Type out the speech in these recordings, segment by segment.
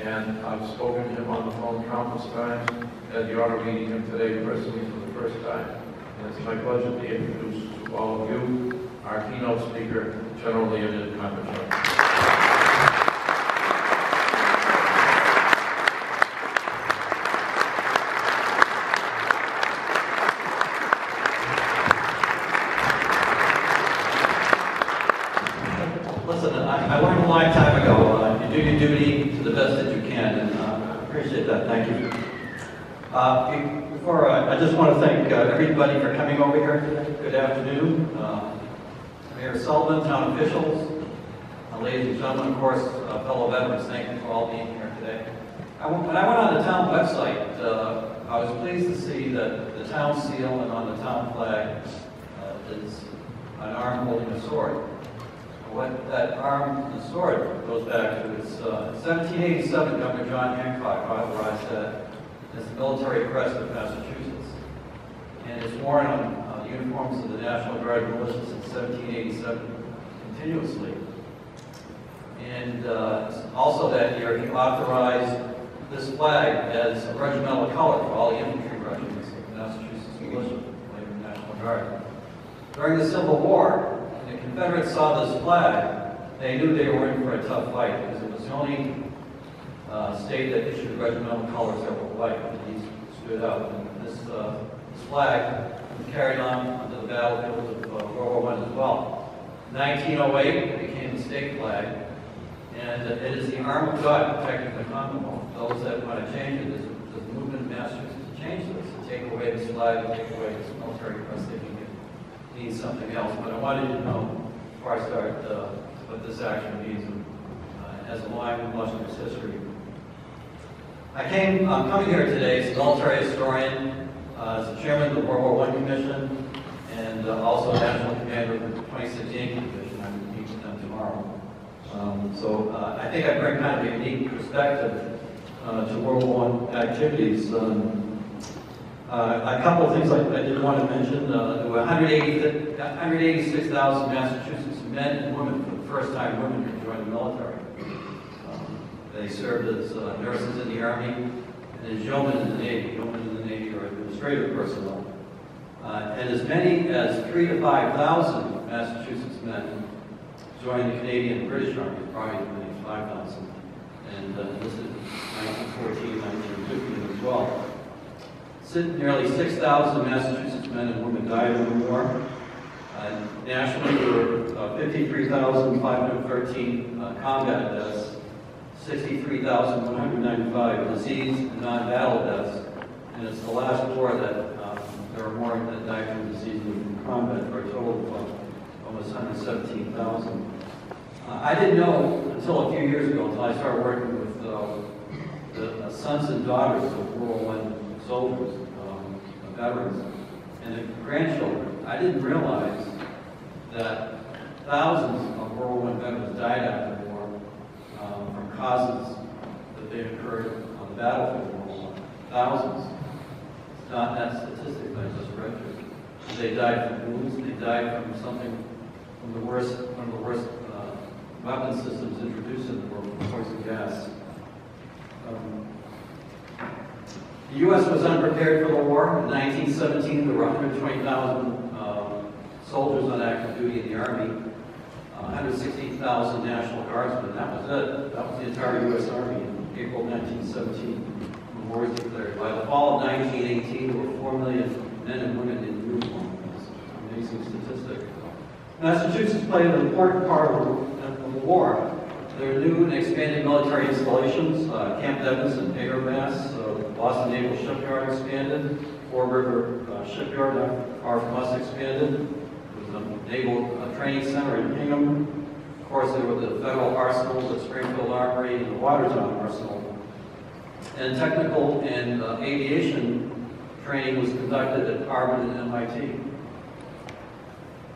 and I've spoken to him on the phone countless times. Had the honor of meeting him today personally for the first time. And it's my pleasure to introduce to all of you our keynote speaker, General Leonid. Listen, I learned a long time ago, you do your duty to the best that you can, and I appreciate that. Thank you. Before I just want to thank everybody for coming over here today. Good afternoon. Mayor Sullivan, town officials, ladies and gentlemen, of course, fellow veterans, thank you for all being here today. When I went on the town website, I was pleased to see that the town seal and on the town flag is an arm holding a sword. What that arm and sword goes back to is 1787, Governor John Hancock authorized that as the military crest of Massachusetts. And it's worn on uniforms of the National Guard militia since 1787 continuously. And also that year he authorized this flag as a regimental color for all the infantry regiments of the Massachusetts militia, later National Guard. During the Civil War, when the Confederates saw this flag, they knew they were in for a tough fight because it was the only state that issued regimental colors that were white, and these stood out. And this flag was carried on to the battlefield of World War I as well. In 1908, it became the state flag, and it is the arm of God protecting the Commonwealth. Those that want to change it, there's a movement in Massachusetts to change this, to take away this flag, to take away this military crest, they think it means something else. But I wanted you to know, before I start, what this action means and has a long and illustrious history. I'm coming here today as a military historian, as the chairman of the World War I Commission, and also national commander of the 26th Yankee Division. I'm going to meet with them tomorrow. So I think I bring kind of a unique perspective to World War I activities. A couple of things I did want to mention. There were 186,000 Massachusetts men and women, for the first time women could join the military. They served as nurses in the Army and as yeomen in the Navy. Yeomen in the Navy are administrative personnel. And as many as 3,000 to 5,000 Massachusetts men joined the Canadian and British Army, probably as many as 5,000. And this is 1914, 1915 as well. Nearly 6,000 Massachusetts men and women died in the war. Nationally, there were 53,513 combat deaths, 63,195 disease and non-battle deaths, and it's the last war that there are more that died from disease than from combat, for a total of almost 117,000. I didn't know until a few years ago, until I started working with the sons and daughters of World War I soldiers, veterans, and the grandchildren. I didn't realize that thousands of World War I veterans died after the war from causes that they incurred on the battlefield of World War I. Thousands. It's not that statistic that I just read you. They died from wounds. They died from something, from the worst, one of the worst weapon systems introduced in the world, poison gas. The U.S. was unprepared for the war. In 1917, there were 120,000 soldiers on active duty in the Army, 160,000 National Guardsmen. That was it. That was the entire U.S. Army in April 1917. The war was declared. By the fall of 1918, there were 4 million men and women in uniform. That's an amazing statistic. Massachusetts played an important part of the war. There are new and expanded military installations. Camp Devens and Patermass, Boston Naval Shipyard expanded. Fall River Shipyard, not far from us, expanded. There was a Naval Training Center in Hingham. Of course, there were the federal arsenals at Springfield Armory and the Watertown Arsenal. And technical and aviation training was conducted at Harvard and MIT.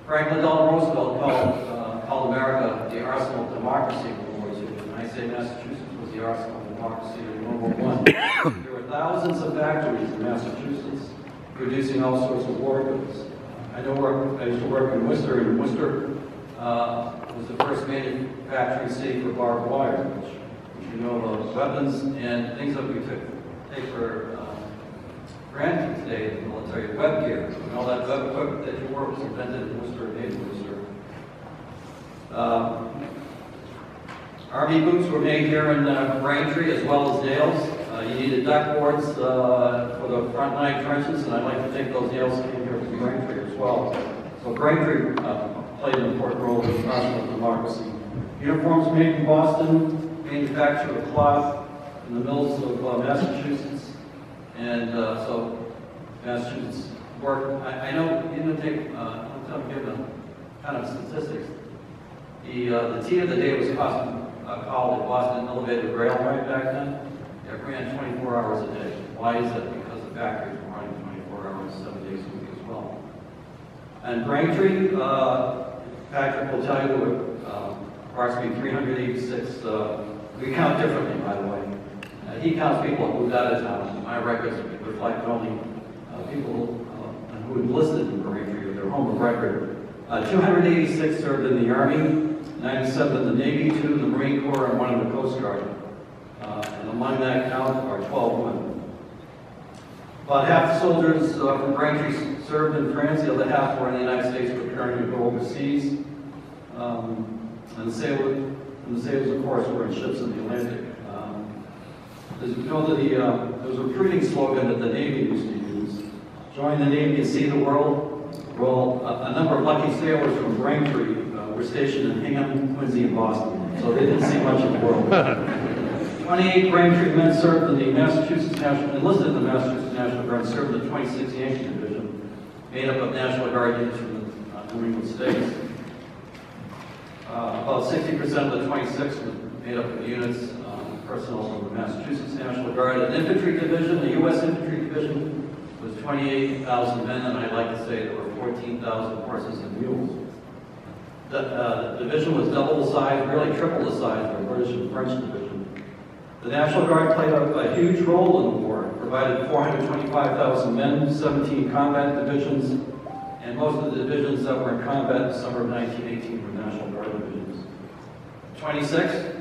Franklin Delano Roosevelt called America the arsenal of democracy in World War II. And I say Massachusetts was the arsenal of democracy in World War I. There were thousands of factories in Massachusetts producing all sorts of war goods. I used to work in Worcester, and Worcester was the first manufacturing city for barbed wire, which you know weapons and things that we take for granted today in the military, web gear, and all that web equipment that you wore was invented in Worcester and made in Worcester. Army boots were made here in Braintree as well as Dales. You needed duck boards for the front line trenches, and I'd like to think those Dales came here from Braintree as well. So Braintree played an important role in national democracy. Uniforms made in Boston, manufactured of cloth in the mills of Massachusetts, and so Massachusetts worked. I know you didn't take, I'm giving kind of statistics. The tea of the day was called the Boston Elevated Railway back then. It ran 24 hours a day. Why is that? Because the factories were running 24 hours, 7 days a week as well. And Braintree, Patrick will tell you, there were approximately 386, we count differently, by the way. He counts people who moved out of town. My records reflect only people who enlisted in Braintree, or their home of record. 286 served in the Army, 97 in the Navy, 2 in the Marine Corps, and 1 in the Coast Guard. And among that count are 12 women. About half the soldiers from Braintree served in France, the other half were in the United States preparing to go overseas. And the sailors, of course, were in ships in the Atlantic. As you know, there was a recruiting slogan that the Navy used to use: join the Navy and see the world. Well, a number of lucky sailors from Braintree were stationed in Hingham, Quincy, and Boston, so they didn't see much of the world. 28 Braintree men served in the enlisted in the Massachusetts National Guard, served in the 26th Yankee Division, made up of National Guard units from the New England states. About 60% of the 26 were made up of units, personnel from the Massachusetts National Guard. An infantry division, the U.S. Infantry Division, was 28,000 men, and I'd like to say there were 14,000 horses and mules. The division was double the size, really triple the size of the British and French division. The National Guard played a huge role in the war. It provided 425,000 men, 17 combat divisions, and most of the divisions that were in combat in the summer of 1918 were National Guard divisions. 26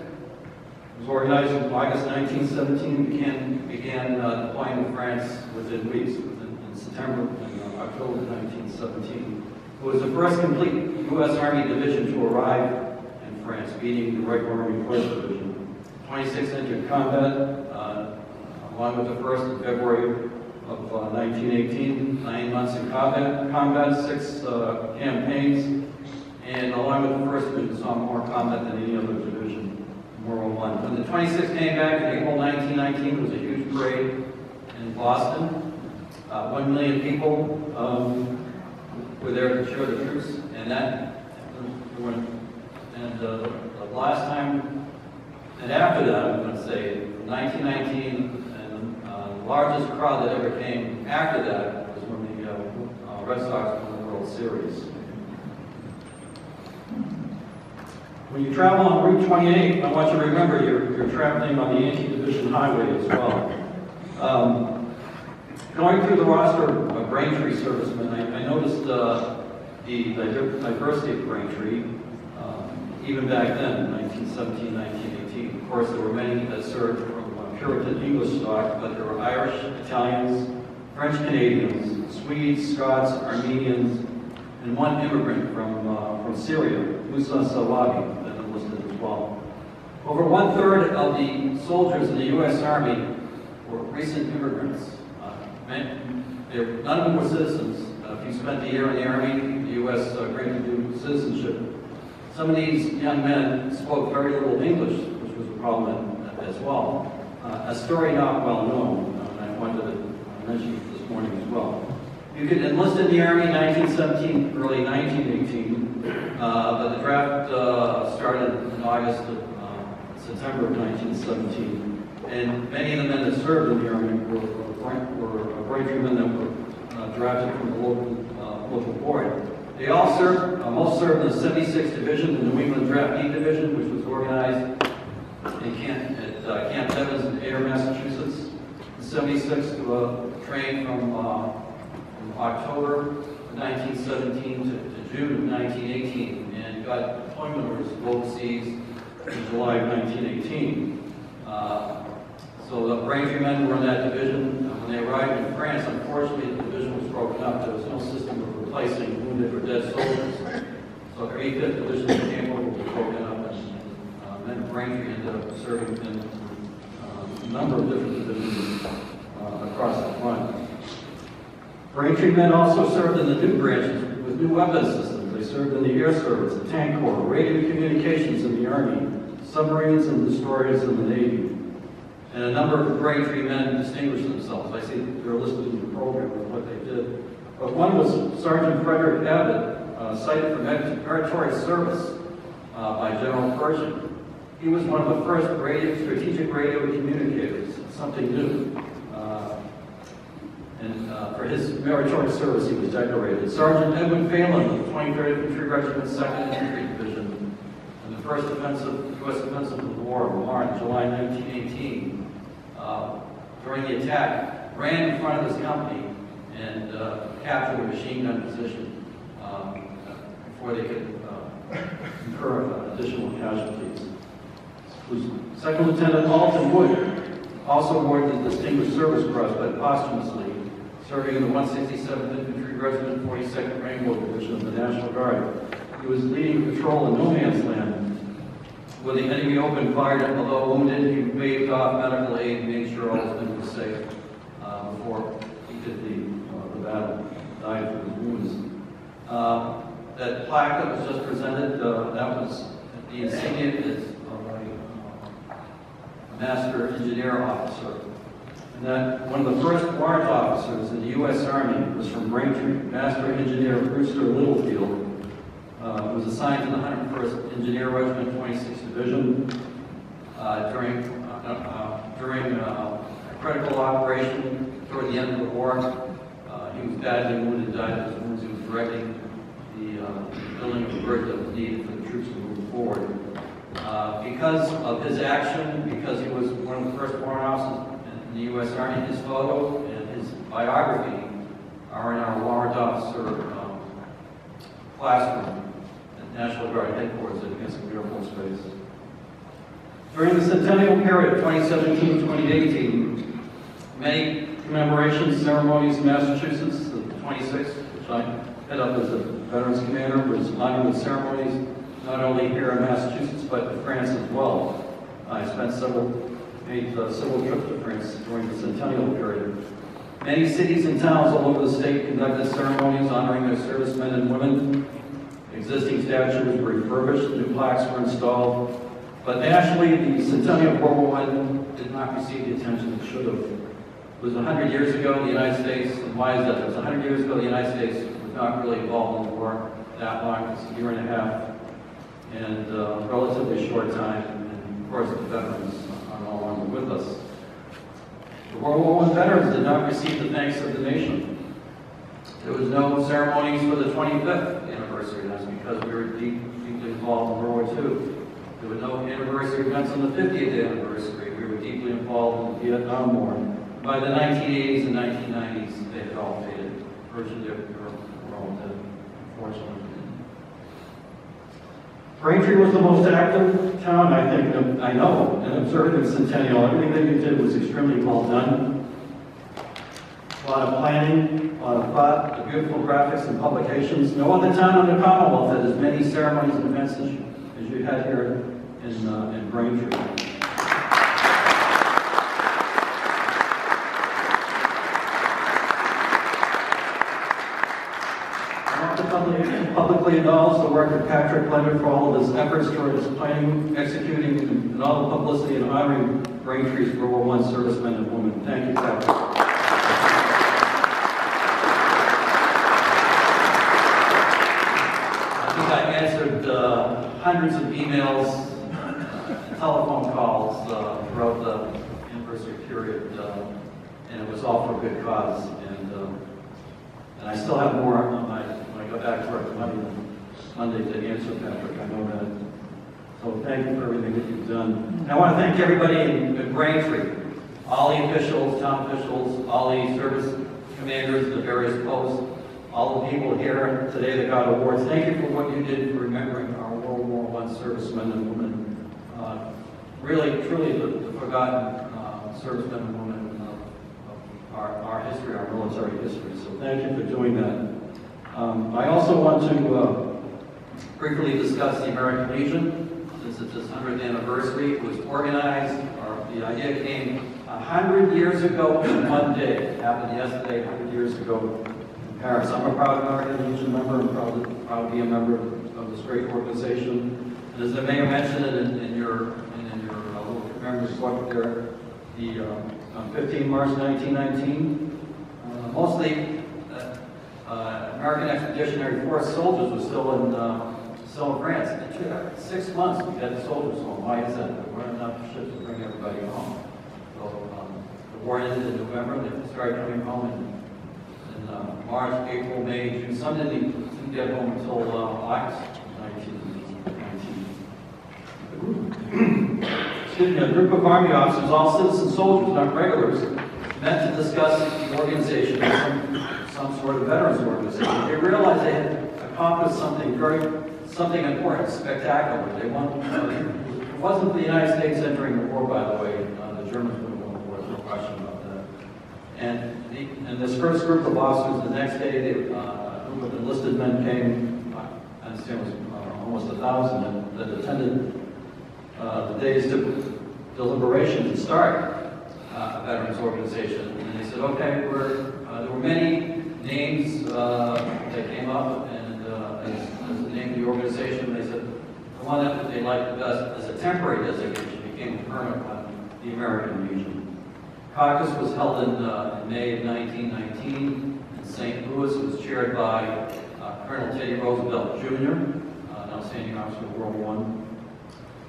was organized in August 1917, began deploying to France within weeks, in September and October 1917. It was the first complete U.S. Army division to arrive in France, beating the regular Army First Division. 26 entered combat, along with the 1st in February of 1918, 9 months in combat, 6 campaigns, and along with the 1st Division saw more combat than any other division in World War I. When the 26th came back in April 1919, there was a huge parade in Boston. 1 million people were there to cheer the troops, and the last time, and after that, I'm going to say, 1919, and the largest crowd that ever came after that was when the Red Sox won the World Series. When you travel on Route 28, I want you to remember you're traveling on the Yankee Division Highway as well. Going through the roster of Braintree servicemen, I noticed the diversity of Braintree, even back then, 1917, 1918. Of course, there were many that served from Puritan English stock, but there were Irish, Italians, French Canadians, Swedes, Scots, Armenians, and 1 immigrant from Syria, Musa Sawabi, that enlisted as well. Over 1/3 of the soldiers in the U.S. Army were recent immigrants. None of them were citizens. If you spent a year in the Army, the U.S. granted you citizenship. Some of these young men spoke very little English, which was a problem as well. A story not well known, and I wanted to mention it this morning as well. You could enlist in the Army in 1917, early 1918, but the draft started in September of 1917. And many of the men that served in the Army were Braintree men that were drafted from the local board. They all served, most served in the 76th Division, the New England Draft Division, which was organized at Camp Evans in Ayer, Massachusetts. The 76th trained from October 1917 to June of 1918, and got deployment orders overseas in July of 1918. the Braintree men were in that division. When they arrived in France, unfortunately, the division was broken up. There was no system of replacing wounded or dead soldiers. So 85th Division that came over was broken up, and men of Braintree ended up serving in a number of different divisions across the front. Braintree men also served in the new branches with new weapon systems. They served in the Air Service, the Tank Corps, radio communications in the Army, submarines and destroyers in the Navy. And a number of Braintree men distinguished themselves. I see they're listed in the program of what they did. But one was Sergeant Frederick Abbott, cited for meritorious service by General Pershing. He was one of the first strategic radio communicators, something new. For his meritorious service, he was decorated. Sergeant Edwin Phelan of the 23rd Infantry Regiment, 2nd Infantry Division, in the first U.S. offensive of the war of July 1918. During the attack, ran in front of his company and captured a machine gun position before they could incur additional casualties. Second Lieutenant Alton Wood also awarded the Distinguished Service Cross, but posthumously, serving in the 167th Infantry Regiment, 42nd Rainbow Division of the National Guard. He was leading patrol in no man's land. When the enemy opened fire, although wounded, he waved off medical aid and made sure all his men were safe before he did the battle, died from his wounds. That plaque that was just presented, that was the insignia is a Master Engineer Officer. And that one of the first warrant officers in the U.S. Army was from Braintree, Master Engineer Brewster Littlefield. Was assigned to the 101st Engineer Regiment, 26th Division. During a critical operation toward the end of the war, he was badly wounded, died of his wounds. He was directing the building of the bridge that was needed for the troops to move forward. Because of his action, because he was one of the first warrant officers in the U.S. Army, his photo and his biography are in our warrant officer classroom at National Guard headquarters at Hanson Air Force Base. During the centennial period, 2017-2018, many commemoration ceremonies in Massachusetts, the 26th, which I head up as a Veterans Commander, was honored with ceremonies not only here in Massachusetts, but in France as well. I made several trips to France during the centennial period. Many cities and towns all over the state conducted ceremonies honoring their servicemen and women. Existing statues were refurbished, new plaques were installed. But nationally, the centennial of World War I did not receive the attention it should have. It was 100 years ago in the United States, and why is that? It was 100 years ago the United States was not really involved in the war that long. It's a year and a half, and a relatively short time. And of course, the veterans are no longer with us. The World War I veterans did not receive the thanks of the nation. There was no ceremonies for the 25th anniversary, and that's because we were deeply involved in World War II. There were no anniversary events on the 50th anniversary. We were deeply involved in the Vietnam War. By the 1980s and 1990s, they had all faded. Virtually, they were all dead, unfortunately. Braintree was the most active town, I think, I know, in observing the centennial. Everything that you did was extremely well done. A lot of planning, a lot of thought, the beautiful graphics and publications. No other town in the Commonwealth had as many ceremonies and events as you had here in Braintree. I want to publicly acknowledge the work of Patrick Leonid for all of his efforts toward his planning, executing, and all the publicity and honoring Braintree's World War I servicemen and women. Thank you, Patrick. I answered hundreds of emails, telephone calls throughout the anniversary period, and it was all for a good cause. And I still have more on when I go back to work Monday to answer, Patrick. I know that. So thank you for everything that you've done. I want to thank everybody in Braintree, all the officials, town officials, all the service commanders of the various posts, all the people here today that got awards. Thank you for what you did for remembering our World War I servicemen and women. Really, truly the forgotten servicemen and women of our history, our military history. So thank you for doing that. I also want to briefly discuss the American Legion, since it's its 100th anniversary. It was organized, or the idea came 100 years ago in one day. It happened yesterday, 100 years ago in Paris. I'm a proud American Legion member and proud to be a member of this great organization. And as the mayor mentioned it in your little commemorative book there, on 15 March 1919, mostly American Expeditionary Force soldiers were still in France. It took 6 months to get the soldiers home. Why is that? There weren't enough ships to bring everybody home. So the war ended in November. They started coming home in March, April, May, June. Some didn't get home until August 1919. Excuse me, a group of Army officers, all citizen soldiers, not regulars, met to discuss the organization of some sort of veterans organization. They realized they had accomplished something important, spectacular. They won. It wasn't the United States entering the war, by the way. The Germans would have won the war. There's no question about that. And this first group of officers, the next day, a group of enlisted men came. I understand it was almost 1,000 that attended the days to deliberation to start a veterans organization. And they said, okay, there were many names that came up, and as the name of the organization, they said the one that they liked the best as a temporary designation became a permanent one, the American Legion. Caucus was held in May of 1919 in St. Louis. It was chaired by Colonel Teddy Roosevelt Jr., an outstanding officer of World War I.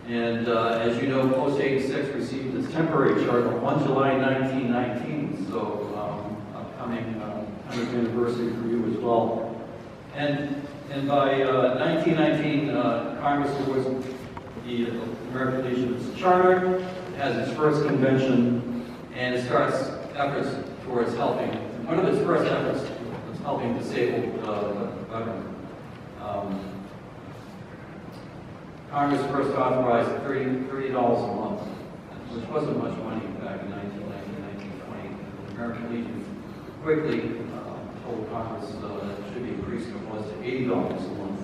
And as you know, Post 86 received its temporary charter on July 1919, so upcoming 100th anniversary for you as well. And by 1919, Congress was the American Legion's charter, it has its first convention, and it starts efforts towards helping. One of its first efforts was helping disabled veterans. Congress first authorized $30 a month, which wasn't much money back in 1919, 1920. The American Legion quickly told Congress that it should be increased from was to $80 a month.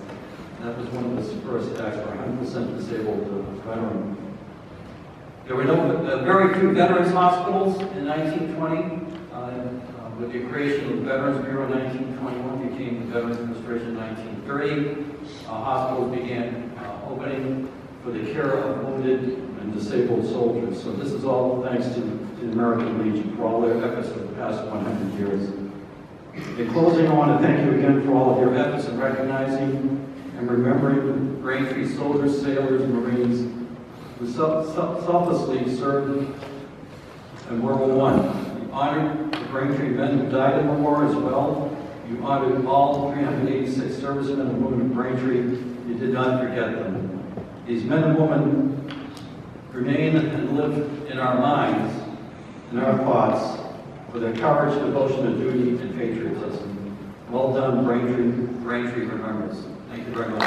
And that was one of its first acts for 100% disabled veterans. There were very few veterans hospitals in 1920. With the creation of the Veterans Bureau in 1921, became the Veterans Administration in 1930. Hospitals began opening for the care of wounded and disabled soldiers. So this is all thanks to the American Legion for all their efforts for the past 100 years. In closing, I want to thank you again for all of your efforts in recognizing and remembering Braintree soldiers, sailors, and Marines who selflessly served in World War I. You honored the Braintree men who died in the war as well. You honored all 386 servicemen and women of Braintree. You did not forget them. These men and women remain and live in our minds, in our thoughts, for their courage, devotion to duty, and patriotism. Well done, Braintree. Braintree remembers. Thank you very much.